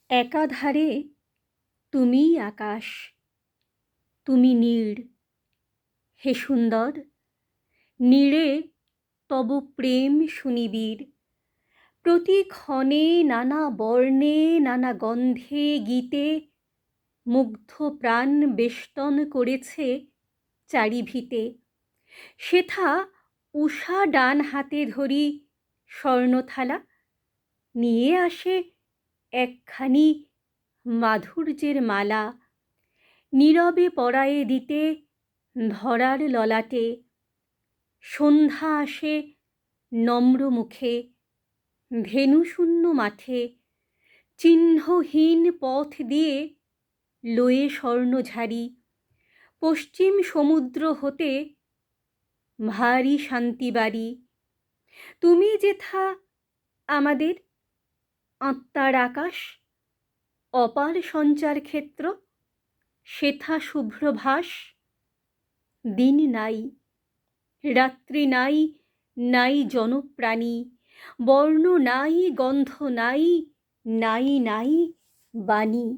একাধারে তুমিই আকাশ, তুমি নীড়। হে সুন্দর, নীড়ে তব প্রেম সুনিবিড়। প্রতি ক্ষণে নানা বর্ণে নানা গন্ধে গীতে মুগ্ধ প্রাণ বেষ্টন করেছে চারিভিতে। সেথা উষা ডান হাতে ধরি স্বর্ণথালা, নিয়ে আসে একখানি মাধুর্যের মালা, নীরবে পরায়ে দিতে ধরার ললাটে। সন্ধ্যা আসে নম্র মুখে, ধেনুশূন্য মাঠে, চিহ্নহীন পথ দিয়ে লয়ে স্বর্ণঝারি। পশ্চিম সমুদ্র হতে ভারী শান্তিবাড়ি। তুমি যেথা আমাদের আত্মার আকাশ, অপার সঞ্চার ক্ষেত্র, সেথা শুভ্রভাস। দিন নাই, রাত্রি নাই, নাই জনপ্রাণী, বর্ণ নাই, গন্ধ নাই, নাই নাই বাণী।